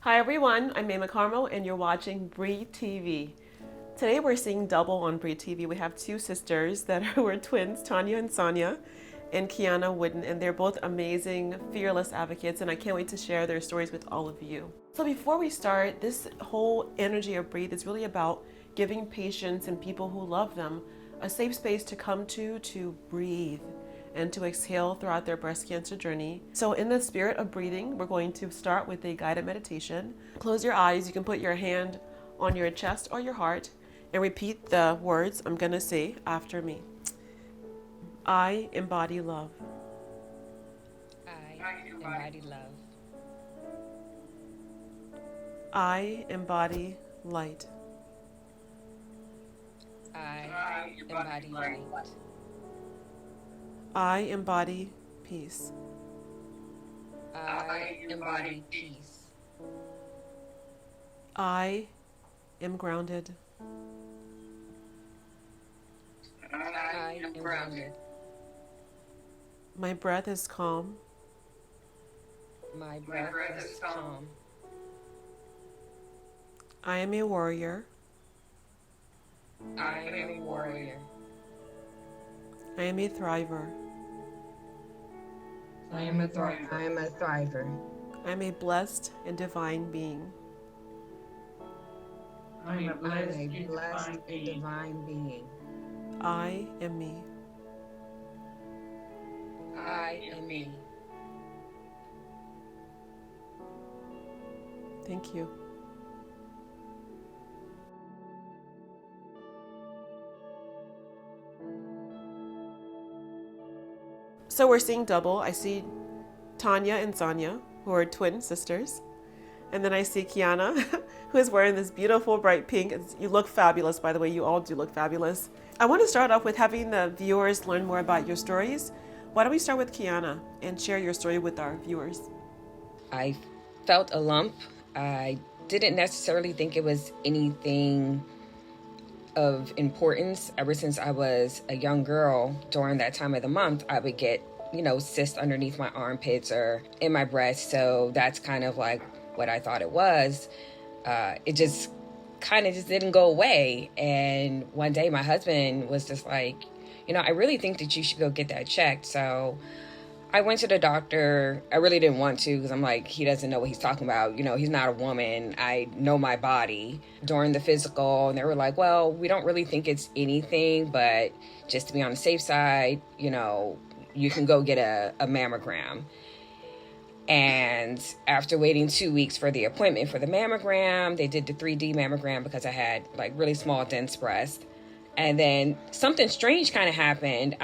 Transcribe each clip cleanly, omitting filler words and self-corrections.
Hi everyone, I'm Maimah Karmo and you're watching Breathe TV. Today we're seeing double on Breathe TV. We have two sisters that were twins, Tonya and Sonya, and Kiana, Wooten, and they're both amazing, fearless advocates, and I can't wait to share their stories with all of you. So before we start, this whole energy of Breathe is really about giving patients and people who love them a safe space to come to breathe and to exhale throughout their breast cancer journey. So in the spirit of breathing, we're going to start with a guided meditation. Close your eyes. You can put your hand on your chest or your heart and repeat the words I'm gonna say after me. I embody love. I embody love. I embody light. I embody light. I embody peace. I embody peace. I am grounded. I am grounded. My breath is calm. My breath is calm. I am a warrior. I am a warrior. I am a thriver. I am a thriver. I am a thriver. I am a blessed and divine being. I am a blessed and divine being. I am me. I am me. Thank you. So we're seeing double. I see Tonya and Sonya, who are twin sisters. And then I see Kiana, who is wearing this beautiful bright pink. You look fabulous, by the way. You all do look fabulous. I want to start off with having the viewers learn more about your stories. Why don't we start with Kiana and share your story with our viewers? I felt a lump. I didn't necessarily think it was anything of importance. Ever since I was a young girl, during that time of the month, I would get, cysts underneath my armpits or in my breast. So that's kind of like what I thought it was. It just kind of just didn't go away. And one day my husband was just like, I really think that you should go get that checked. So I went to the doctor. I really didn't want to because I'm like, he doesn't know what he's talking about. He's not a woman. I know my body. During the physical, and they were like, well, we don't really think it's anything, but just to be on the safe side, you can go get a mammogram. And after waiting 2 weeks for the appointment for the mammogram, they did the 3D mammogram because I had like really small, dense breasts. And then something strange kind of happened.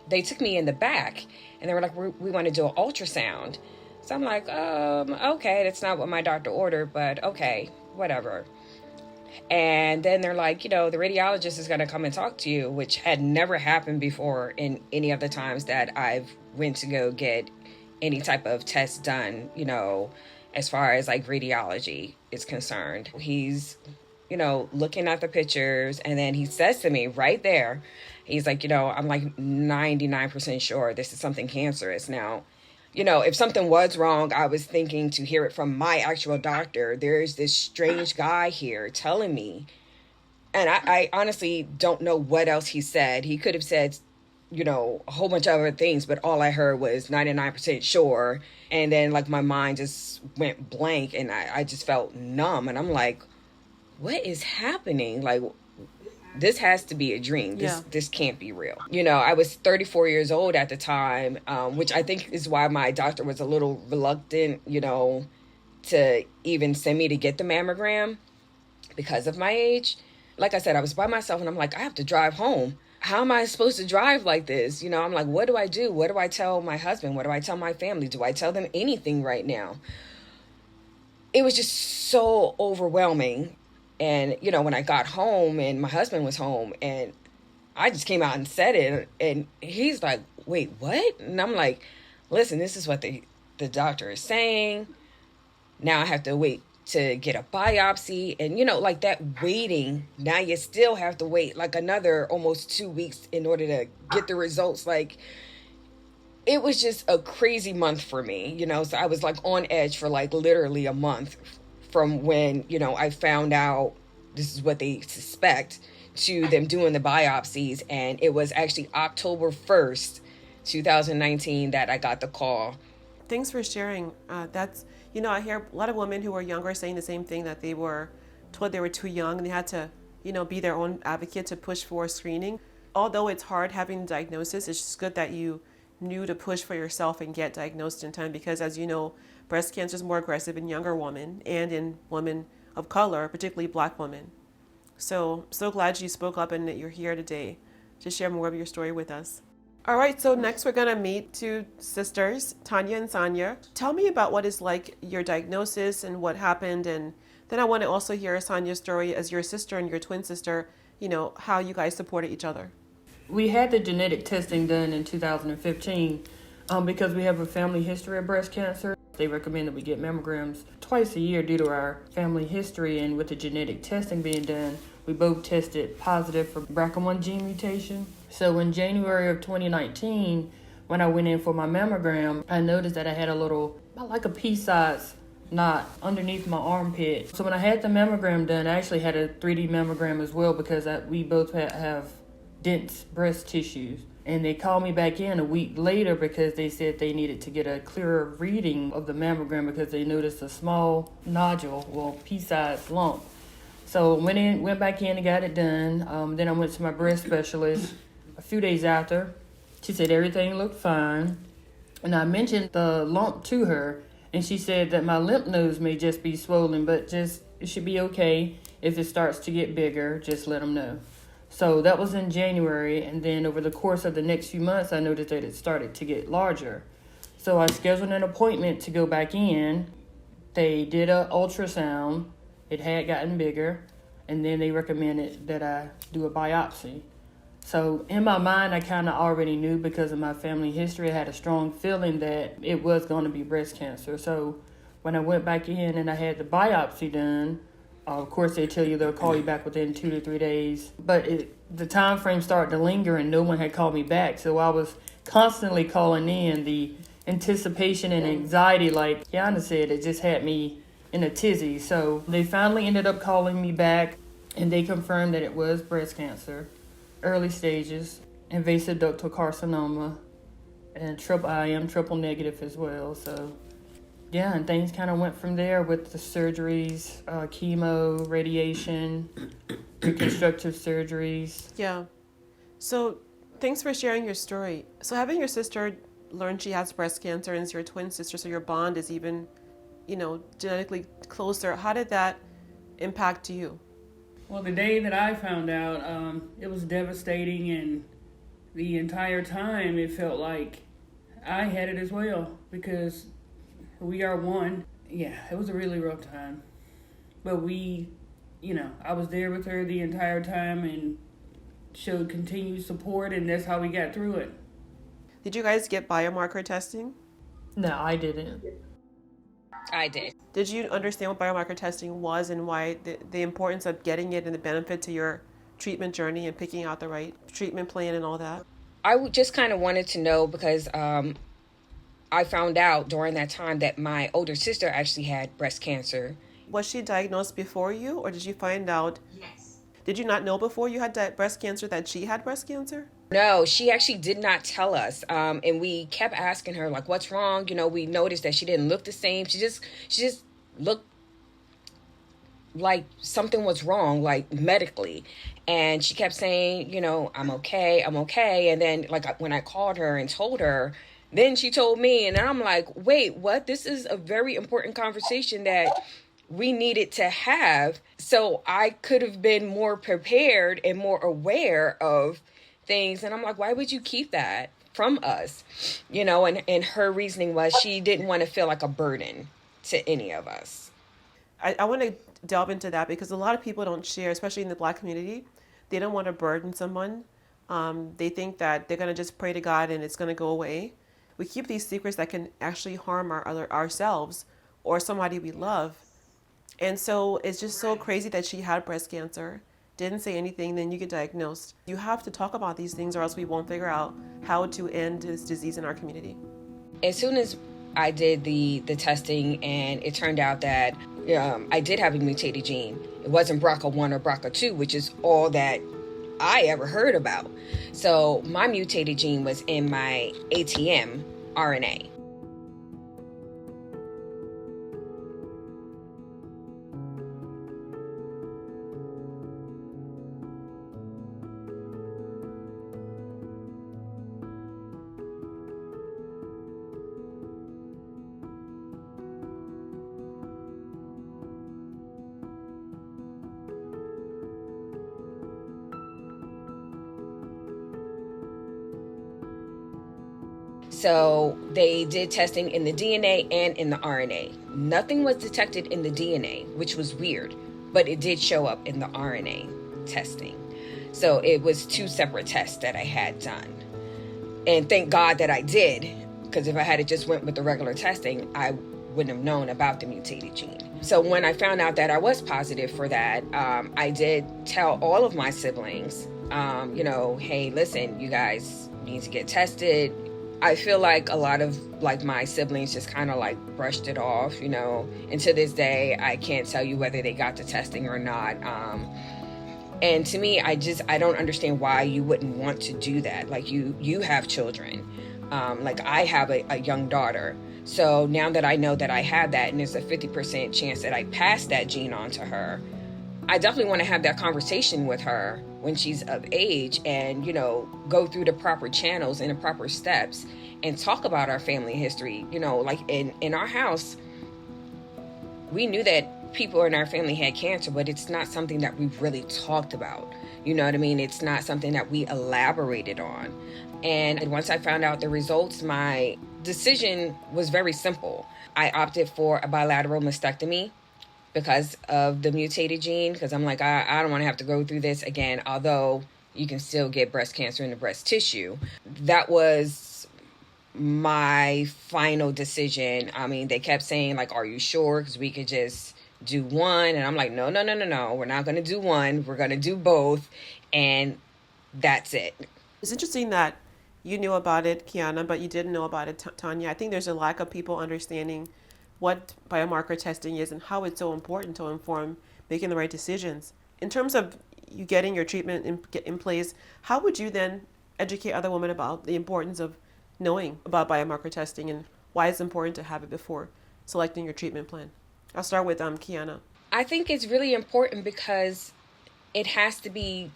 They took me in the back and they were like, we want to do an ultrasound. So I'm like, okay, that's not what my doctor ordered, but okay, whatever. And then they're like, the radiologist is going to come and talk to you, which had never happened before in any of the times that I've went to go get any type of test done, as far as like radiology is concerned. He's, looking at the pictures, and then he says to me right there, he's like, I'm like 99% sure this is something cancerous. Now, if something was wrong, I was thinking to hear it from my actual doctor. There's this strange guy here telling me, and I honestly don't know what else he said. He could have said, a whole bunch of other things, but all I heard was 99% sure. And then like my mind just went blank and I just felt numb. And I'm like, what is happening? Like, this has to be a dream. This can't be real. I was 34 years old at the time, which I think is why my doctor was a little reluctant, to even send me to get the mammogram because of my age. Like I said, I was by myself and I'm like, I have to drive home. How am I supposed to drive like this? I'm like, what do I do? What do I tell my husband? What do I tell my family? Do I tell them anything right now? It was just so overwhelming. And, when I got home and my husband was home and I just came out and said it, and he's like, wait, what? And I'm like, listen, this is what the doctor is saying. Now I have to wait to get a biopsy. And, like that waiting, now you still have to wait like another almost 2 weeks in order to get the results. Like, it was just a crazy month for me, So I was like on edge for like literally a month from when, I found out this is what they suspect to them doing the biopsies. And it was actually October 1st, 2019 that I got the call. Thanks for sharing. I hear a lot of women who are younger saying the same thing, that they were told they were too young and they had to, be their own advocate to push for screening. Although it's hard having the diagnosis, it's just good that you knew to push for yourself and get diagnosed in time, because as you know, breast cancer is more aggressive in younger women and in women of color, particularly Black women. So glad you spoke up and that you're here today to share more of your story with us. All right, so next we're going to meet two sisters, Tonya and Sonya. Tell me about what is like your diagnosis and what happened, and then I want to also hear Sonya's story as your sister and your twin sister, how you guys supported each other. We had the genetic testing done in 2015 because we have a family history of breast cancer. They recommend that we get mammograms twice a year due to our family history, and with the genetic testing being done, we both tested positive for BRCA1 gene mutation. So in January of 2019, when I went in for my mammogram, I noticed that I had a little, about like a pea-sized knot underneath my armpit. So when I had the mammogram done, I actually had a 3D mammogram as well, because we both have dense breast tissues. And they called me back in a week later because they said they needed to get a clearer reading of the mammogram because they noticed a small nodule, well, pea-sized lump. So went back in and got it done. Then I went to my breast specialist a few days after. She said everything looked fine. And I mentioned the lump to her, and she said that my lymph nodes may just be swollen, but it should be okay. If it starts to get bigger, just let them know. So that was in January, and then over the course of the next few months, I noticed that it started to get larger. So I scheduled an appointment to go back in. They did an ultrasound. It had gotten bigger, and then they recommended that I do a biopsy. So in my mind, I kind of already knew because of my family history. I had a strong feeling that it was going to be breast cancer. So when I went back in and I had the biopsy done, of course, they tell you they'll call you back within 2 to 3 days. But the time frame started to linger and no one had called me back. So I was constantly calling in. The anticipation and anxiety, like Kiana said, it just had me in a tizzy. So they finally ended up calling me back, and they confirmed that it was breast cancer, early stages, invasive ductal carcinoma, and I am triple negative as well. So yeah, and things kind of went from there with the surgeries, chemo, radiation, reconstructive surgeries. Yeah. So thanks for sharing your story. So having your sister learn she has breast cancer and is your twin sister, so your bond is even, genetically closer. How did that impact you? Well, the day that I found out, it was devastating, and the entire time it felt like I had it as well, because we are one. Yeah, it was a really rough time. But I was there with her the entire time and showed continued support, and that's how we got through it. Did you guys get biomarker testing? No, I didn't. I did. Did you understand what biomarker testing was and why the importance of getting it and the benefit to your treatment journey and picking out the right treatment plan and all that? I just kind of wanted to know because I found out during that time that my older sister actually had breast cancer. Was she diagnosed before you, or did you find out? Yes. Did you not know before you had that breast cancer that she had breast cancer? No, she actually did not tell us. And we kept asking her, like, what's wrong? We noticed that she didn't look the same. She just looked like something was wrong, like medically. And she kept saying, I'm okay. And then like when I called her and told her, then she told me, and I'm like, wait, what? This is a very important conversation that we needed to have. So I could have been more prepared and more aware of things. And I'm like, why would you keep that from us? And her reasoning was she didn't want to feel like a burden to any of us. I want to delve into that because a lot of people don't share, especially in the Black community. They don't want to burden someone. They think that they're going to just pray to God and it's going to go away. We keep these secrets that can actually harm ourselves or somebody we love. And so it's just so crazy that she had breast cancer, didn't say anything, then you get diagnosed. You have to talk about these things or else we won't figure out how to end this disease in our community. As soon as I did the testing and it turned out that I did have a mutated gene. It wasn't BRCA1 or BRCA2, which is all that I ever heard about. So my mutated gene was in my ATM RNA. So they did testing in the DNA and in the RNA. Nothing was detected in the DNA, which was weird, but it did show up in the RNA testing. So it was 2 separate tests that I had done. And thank God that I did, because if I had just went with the regular testing, I wouldn't have known about the mutated gene. So when I found out that I was positive for that, I did tell all of my siblings, hey, listen, you guys need to get tested. I feel like a lot of my siblings just kind of brushed it off, and to this day, I can't tell you whether they got the testing or not. And to me, I don't understand why you wouldn't want to do that. You have children. I have a young daughter. So now that I know that I have that and there's a 50% chance that I pass that gene on to her, I definitely want to have that conversation with her when she's of age and, go through the proper channels and the proper steps and talk about our family history. In our house, we knew that people in our family had cancer, but it's not something that we really talked about. You know what I mean? It's not something that we elaborated on. And once I found out the results, my decision was very simple. I opted for a bilateral mastectomy because of the mutated gene, because I'm I don't want to have to go through this again, although you can still get breast cancer in the breast tissue. That was my final decision. I mean, they kept saying, are you sure? Because we could just do one. And I'm no. We're not going to do one. We're going to do both. And that's it. It's interesting that you knew about it, Kiana, but you didn't know about it, Tonya. I think there's a lack of people understanding what biomarker testing is and how it's so important to inform making the right decisions. In terms of you getting your treatment in place, how would you then educate other women about the importance of knowing about biomarker testing and why it's important to have it before selecting your treatment plan? I'll start with Kiana. I think it's really important because it has to be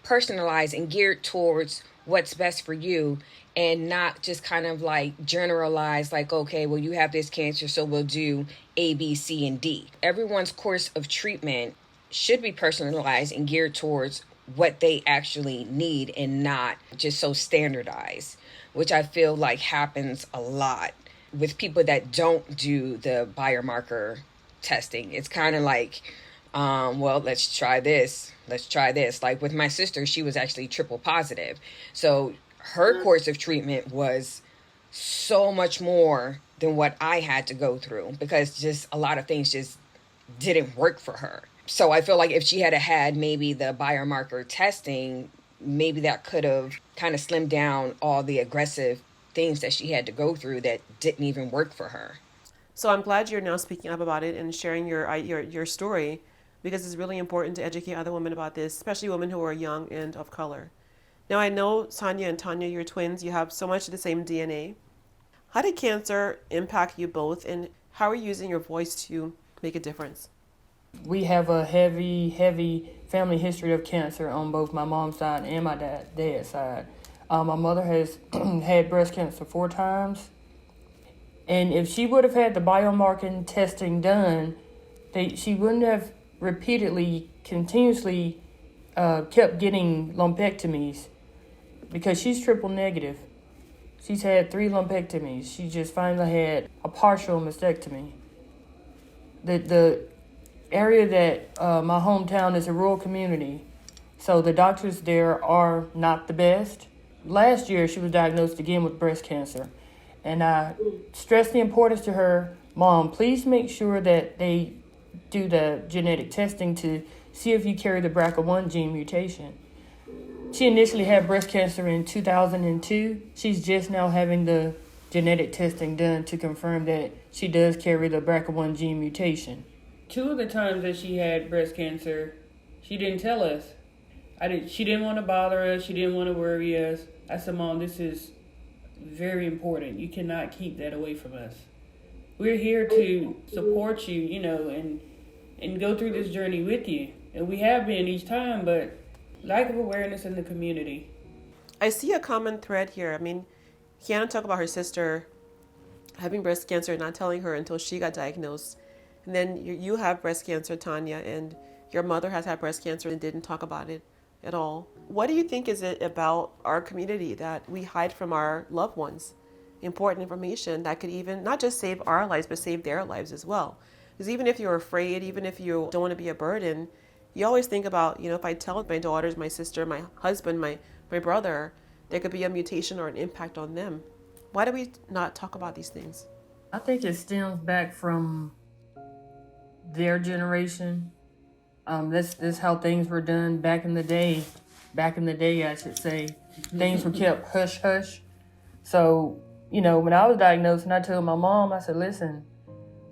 personalized and geared towards what's best for you, and not just kind of generalize okay, well, you have this cancer, so we'll do A, B, C, and D. Everyone's course of treatment should be personalized and geared towards what they actually need and not just so standardized, which I feel happens a lot with people that don't do the biomarker testing. It's kind of well, let's try this. With my sister, she was actually triple positive. So her course of treatment was so much more than what I had to go through because just a lot of things just didn't work for her. So I feel if she had maybe the biomarker testing, maybe that could have kind of slimmed down all the aggressive things that she had to go through that didn't even work for her. So I'm glad you're now speaking up about it and sharing your story, because it's really important to educate other women about this, especially women who are young and of color. Now, I know Sonya and Tonya, you're twins. You have so much of the same DNA. How did cancer impact you both, and how are you using your voice to make a difference? We have a heavy family history of cancer on both my mom's side and my dad's side. My mother has had breast cancer 4 times. And if she would have had the biomarker testing done, she wouldn't have continuously kept getting lumpectomies, because she's triple negative. She's had 3 lumpectomies. She just finally had a partial mastectomy. The area that my hometown is a rural community, so the doctors there are not the best. Last year, she was diagnosed again with breast cancer. And I stressed the importance to her, Mom, please make sure that they do the genetic testing to see if you carry the BRCA1 gene mutation. She initially had breast cancer in 2002. She's just now having the genetic testing done to confirm that she does carry the BRCA1 gene mutation. 2 of the times that she had breast cancer, she didn't tell us. She didn't want to bother us. She didn't want to worry us. I said, Mom, this is very important. You cannot keep that away from us. We're here to support you, and go through this journey with you. And we have been each time, but lack of awareness in the community. I see a common thread here. I mean, Kiana talked about her sister having breast cancer and not telling her until she got diagnosed. And then you have breast cancer, Tonya, and your mother has had breast cancer and didn't talk about it at all. What do you think is it about our community that we hide from our loved ones? Important information that could even not just save our lives, but save their lives as well. Because even if you're afraid, even if you don't want to be a burden, you always think about, if I tell my daughters, my sister, my husband, my brother, there could be a mutation or an impact on them. Why do we not talk about these things? I think it stems back from their generation. This how things were done back in the day. Back in the day, I should say. Things were kept hush hush. So, when I was diagnosed and I told my mom, I said, listen,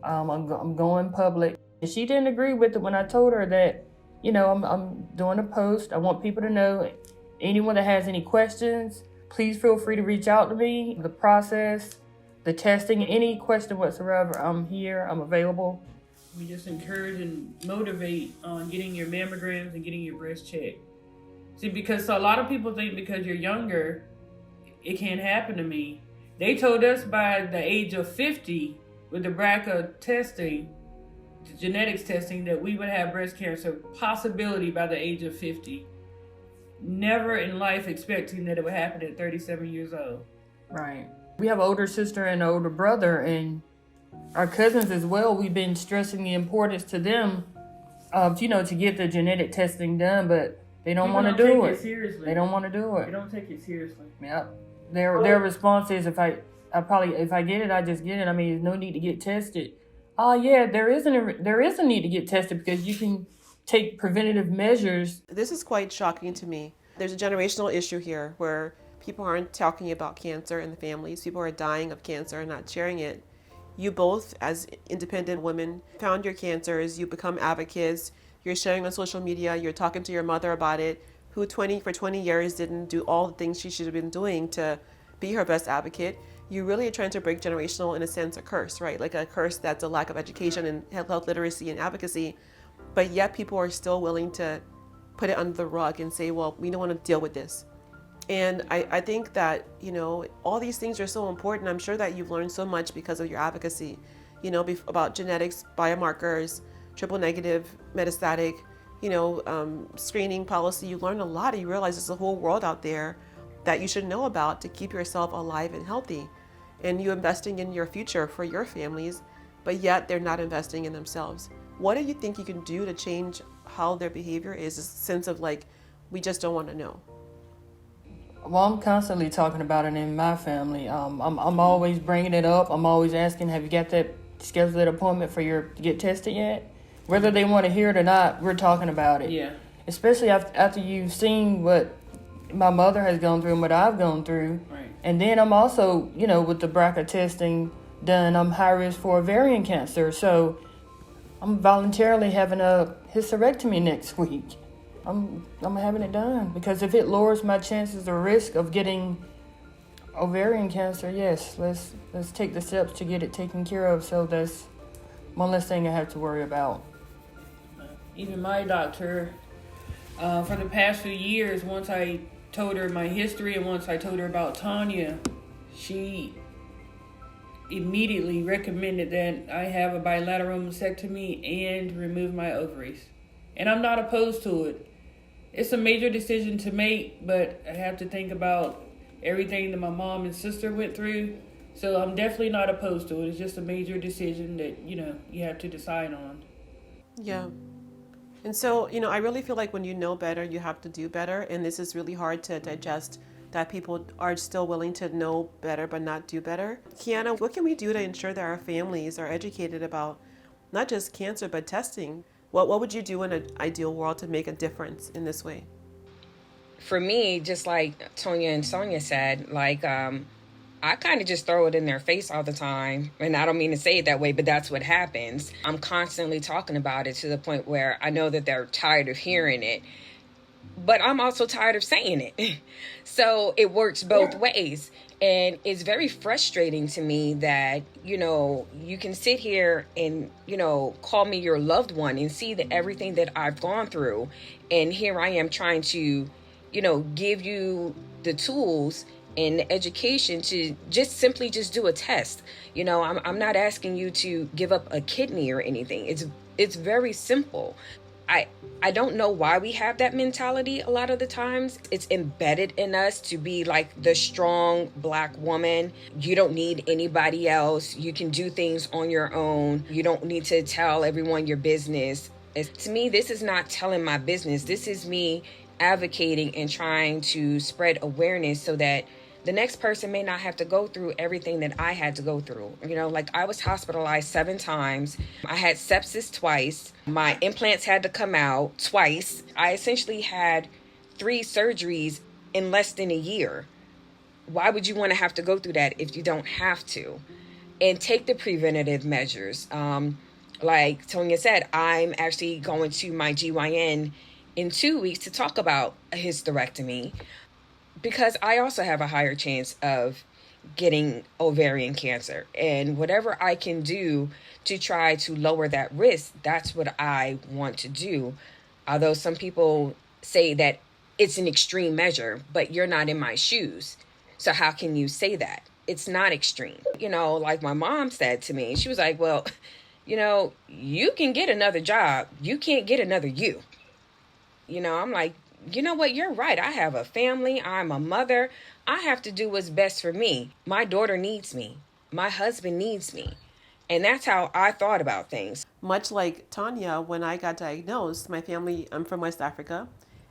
I'm going public. And she didn't agree with it when I told her that, I'm doing a post. I want people to know, anyone that has any questions, please feel free to reach out to me. The process, the testing, any question whatsoever, I'm here, I'm available. We just encourage and motivate on getting your mammograms and getting your breast checked. See, because a lot of people think because you're younger, it can't happen to me. They told us by the age of 50 with the BRCA testing, the genetics testing, that we would have breast cancer possibility by the age of 50. Never in life expecting that it would happen at 37 years old. Right. We have an older sister and an older brother, and our cousins as well. We've been stressing the importance to them of, to get the genetic testing done, but they don't want to do it. They don't want to do it. They don't take it seriously. Yep. Their response is, if I get it, I just get it. I mean, there's no need to get tested. Yeah, there is a need to get tested because you can take preventative measures. This is quite shocking to me. There's a generational issue here where people aren't talking about cancer in the families. People are dying of cancer and not sharing it. You both, as independent women, found your cancers. You become advocates. You're sharing on social media. You're talking to your mother about it, who for 20 years didn't do all the things she should have been doing to be her best advocate. You really are trying to break generational, in a sense, a curse, right? Like a curse that's a lack of education and health literacy and advocacy. But yet people are still willing to put it under the rug and say, well, we don't want to deal with this. And I think that, all these things are so important. I'm sure that you've learned so much because of your advocacy, about genetics, biomarkers, triple negative, metastatic, screening policy. You learn a lot and you realize there's a whole world out there that you should know about to keep yourself alive and healthy. And you investing in your future for your families, but yet they're not investing in themselves. What do you think you can do to change how their behavior is, a sense of like, we just don't want to know? Well, I'm constantly talking about it in my family. I'm always bringing it up. I'm always asking, have you got that scheduled appointment to get tested yet? Whether they want to hear it or not, we're talking about it. Yeah. Especially after you've seen what my mother has gone through and what I've gone through. Right. And then I'm also, with the BRCA testing done, I'm high risk for ovarian cancer. So I'm voluntarily having a hysterectomy next week. I'm having it done because if it lowers my chances or risk of getting ovarian cancer, yes, let's take the steps to get it taken care of. So that's one less thing I have to worry about. Even my doctor, for the past few years, once I told her my history and once I told her about Tonya, she immediately recommended that I have a bilateral mastectomy and remove my ovaries. And I'm not opposed to it. It's a major decision to make, but I have to think about everything that my mom and sister went through. So I'm definitely not opposed to it. It's just a major decision that, you have to decide on. Yeah. And so, I really feel like when you know better, you have to do better. And this is really hard to digest, that people are still willing to know better but not do better. Kiana, what can we do to ensure that our families are educated about not just cancer, but testing? What would you do in an ideal world to make a difference in this way? For me, just like Tonya and Sonya said, I kind of just throw it in their face all the time. And I don't mean to say it that way, but that's what happens. I'm constantly talking about it to the point where I know that they're tired of hearing it. But I'm also tired of saying it. So it works both ways. And it's very frustrating to me that, you can sit here and, call me your loved one and see that everything that I've gone through. And here I am trying to, give you the tools and the education to just simply just do a test. I'm not asking you to give up a kidney or anything. It's very simple. I don't know why we have that mentality a lot of the times. It's embedded in us to be like the strong Black woman. You don't need anybody else. You can do things on your own. You don't need to tell everyone your business. To me, this is not telling my business. This is me advocating and trying to spread awareness so that the next person may not have to go through everything that I had to go through. Like I was hospitalized 7 times. I had sepsis twice. My implants had to come out twice. I essentially had 3 surgeries in less than a year. Why would you want to have to go through that if you don't have to? And take the preventative measures. Like Tonya said, I'm actually going to my GYN in 2 weeks to talk about a hysterectomy, because I also have a higher chance of getting ovarian cancer. And whatever I can do to try to lower that risk, that's what I want to do. Although some people say that it's an extreme measure, but you're not in my shoes. So how can you say that? It's not extreme. Like my mom said to me, she was like, well, you can get another job. You can't get another you. I'm like, you know what? You're right. I have a family. I'm a mother. I have to do what's best for me. My daughter needs me. My husband needs me. And that's how I thought about things. Much like Tonya, when I got diagnosed, my family, I'm from West Africa,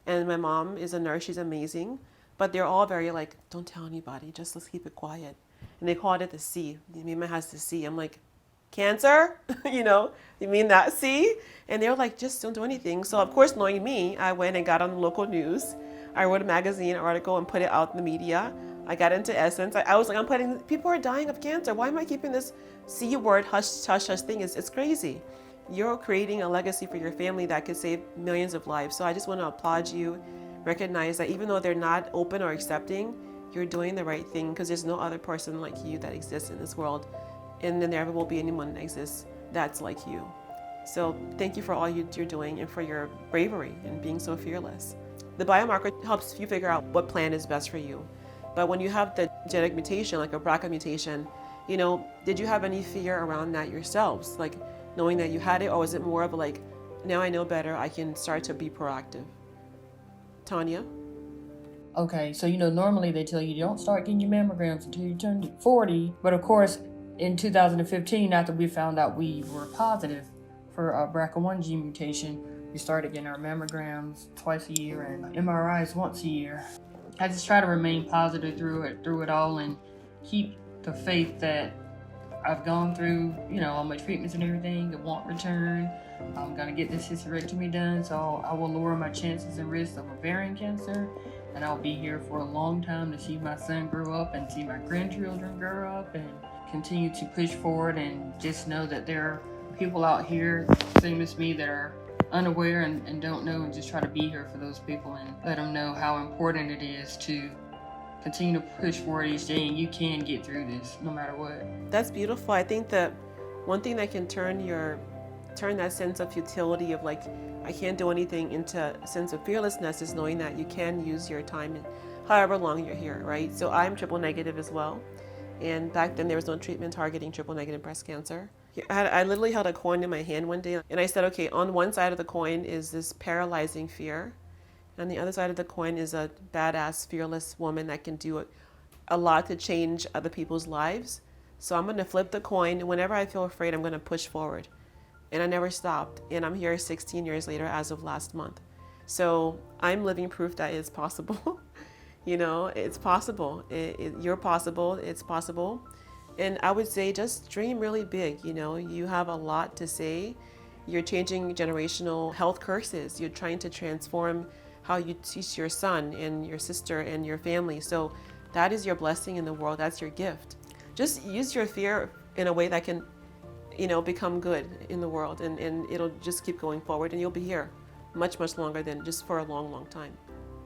and my mom is a nurse. She's amazing. But they're all very like, don't tell anybody. Just let's keep it quiet. And they called it the C. Maimah has the C. I'm like, cancer? You mean that C? And they were like, just don't do anything. So of course, knowing me, I went and got on the local news. I wrote a magazine article and put it out in the media. I got into Essence. I was like, people are dying of cancer. Why am I keeping this C word hush, hush, hush thing? It's crazy. You're creating a legacy for your family that could save millions of lives. So I just want to applaud you, recognize that even though they're not open or accepting, you're doing the right thing, because there's no other person like you that exists in this world. And then there never will be anyone that exists that's like you. So thank you for all you're doing and for your bravery and being so fearless. The biomarker helps you figure out what plan is best for you. But when you have the genetic mutation, like a BRCA mutation, did you have any fear around that yourselves? Like knowing that you had it, or was it more of like, now I know better, I can start to be proactive? Tonya? Okay, so normally they tell you don't start getting your mammograms until you turn 40. But of course, in 2015, after we found out we were positive for a BRCA1 gene mutation, we started getting our mammograms twice a year and MRIs once a year. I just try to remain positive through it all and keep the faith that I've gone through, all my treatments and everything. It won't return. I'm going to get this hysterectomy done, so I will lower my chances and risks of ovarian cancer. And I'll be here for a long time to see my son grow up and see my grandchildren grow up and continue to push forward, and just know that there are people out here, same as me, that are unaware and don't know, and just try to be here for those people and let them know how important it is to continue to push forward each day, and you can get through this no matter what. That's beautiful. I think that one thing that can turn that sense of futility of like, I can't do anything, into a sense of fearlessness is knowing that you can use your time however long you're here, right? So I'm triple negative as well. And back then there was no treatment targeting triple negative breast cancer. I literally held a coin in my hand one day, and I said, okay, on one side of the coin is this paralyzing fear, and the other side of the coin is a badass, fearless woman that can do a lot to change other people's lives. So I'm going to flip the coin, and whenever I feel afraid, I'm going to push forward. And I never stopped, and I'm here 16 years later as of last month. So I'm living proof that it's possible. It's possible. You're possible. It's possible. And I would say just dream really big. You have a lot to say. You're changing generational health curses. You're trying to transform how you teach your son and your sister and your family. So That is your blessing in the world. That's your gift. Just use your fear in a way that can, become good in the world, and it'll just keep going forward, and you'll be here much, much longer than just for a long, long time.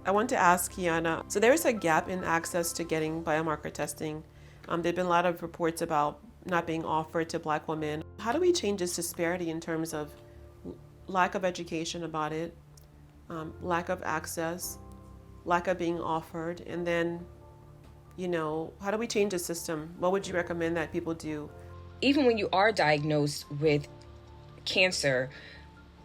I want to ask Kiana, so there's a gap in access to getting biomarker testing. There have been a lot of reports about not being offered to Black women. How do we change this disparity in terms of lack of education about it, lack of access, lack of being offered, and then, how do we change the system? What would you recommend that people do? Even when you are diagnosed with cancer,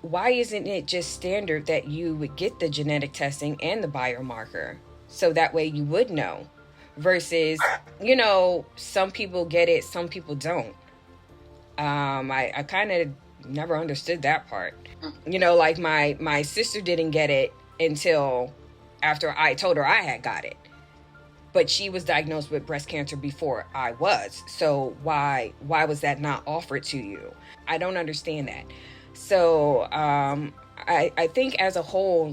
why isn't it just standard that you would get the genetic testing and the biomarker? So that way you would know. Versus, some people get it, some people don't. I kind of never understood that part. Like my sister didn't get it until after I told her I had got it. But she was diagnosed with breast cancer before I was. So why was that not offered to you? I don't understand that. So I think as a whole,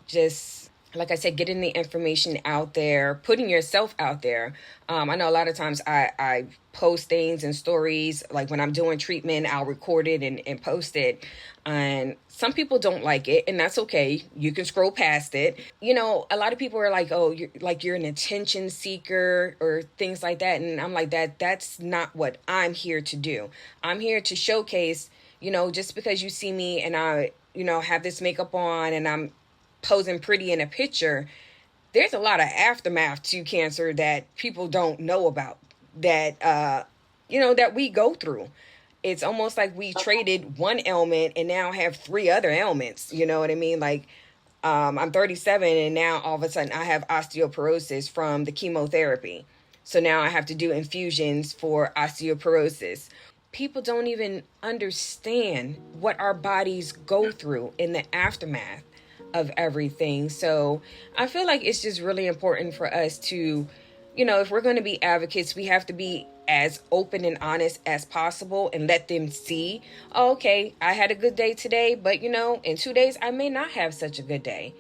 just like I said, getting the information out there, putting yourself out there. I know a lot of times I post things and stories, like when I'm doing treatment, I'll record it and post it. And some people don't like it, and that's okay. You can scroll past it. A lot of people are like, oh, you're an attention seeker or things like that. And I'm like, that's not what I'm here to do. I'm here to showcase, just because you see me and I, have this makeup on and I'm posing pretty in a picture, there's a lot of aftermath to cancer that people don't know about, that that we go through. It's almost like we traded one ailment and now have 3 other ailments. You know what I mean? Like, I'm 37 and now all of a sudden I have osteoporosis from the chemotherapy. So now I have to do infusions for osteoporosis. People don't even understand what our bodies go through in the aftermath of everything. So I feel like it's just really important for us to, if we're going to be advocates, we have to be as open and honest as possible and let them see, oh, okay, I had a good day today, but in 2 days, I may not have such a good day.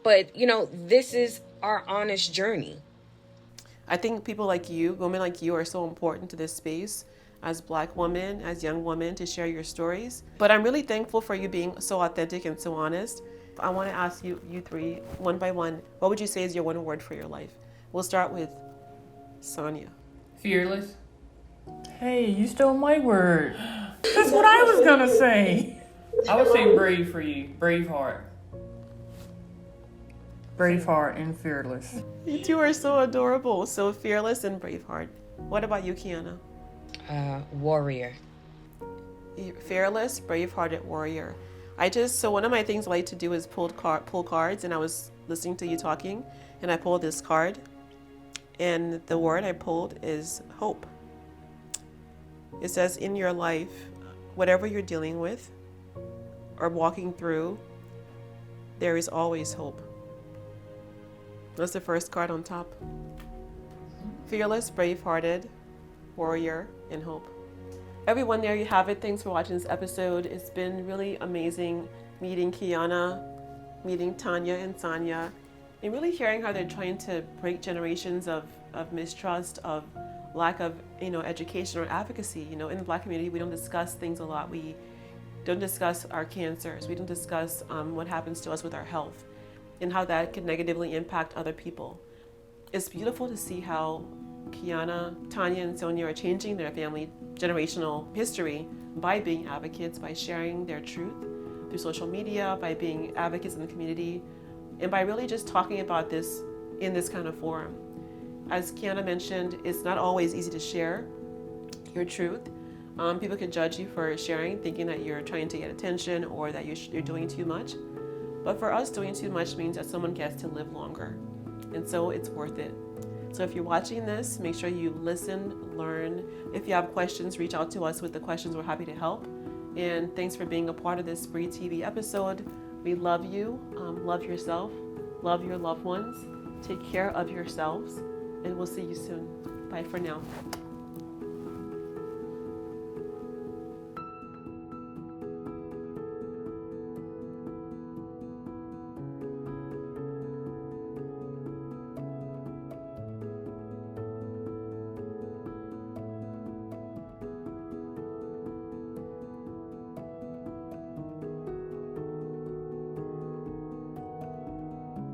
But, this is our honest journey. I think people like you, women like you, are so important to this space as Black women, as young women, to share your stories. But I'm really thankful for you being so authentic and so honest. I want to ask you three, one by one, what would you say is your one word for your life? We'll start with Sonya. Fearless. Hey, you stole my word. That's what I was gonna say. I would say brave for you. Braveheart. Braveheart and fearless. You two are so adorable. So fearless and Braveheart. What about you, Kiana? Warrior. Fearless, brave-hearted warrior. So one of my things I like to do is pull cards, and I was listening to you talking, and I pulled this card, and the word I pulled is hope. It says, in your life, whatever you're dealing with or walking through, there is always hope. That's the first card on top. Fearless, brave-hearted, warrior, and hope. Everyone, there you have it. Thanks for watching this episode. It's been really amazing meeting Kiana, meeting Tonya and Sonya, and really hearing how they're trying to break generations of mistrust, of lack of education or advocacy. In the Black community, we don't discuss things a lot. We don't discuss our cancers. We don't discuss what happens to us with our health and how that can negatively impact other people. It's beautiful to see how Kiana, Tonya, and Sonya are changing their family generational history by being advocates, by sharing their truth through social media, by being advocates in the community, and by really just talking about this in this kind of forum. As Kiana mentioned, it's not always easy to share your truth. People can judge you for sharing, thinking that you're trying to get attention or that you're doing too much. But for us, doing too much means that someone gets to live longer. And so it's worth it. So if you're watching this, make sure you listen, learn. If you have questions, reach out to us with the questions. We're happy to help. And thanks for being a part of this Bree TV episode. We love you. Love yourself. Love your loved ones. Take care of yourselves. And we'll see you soon. Bye for now.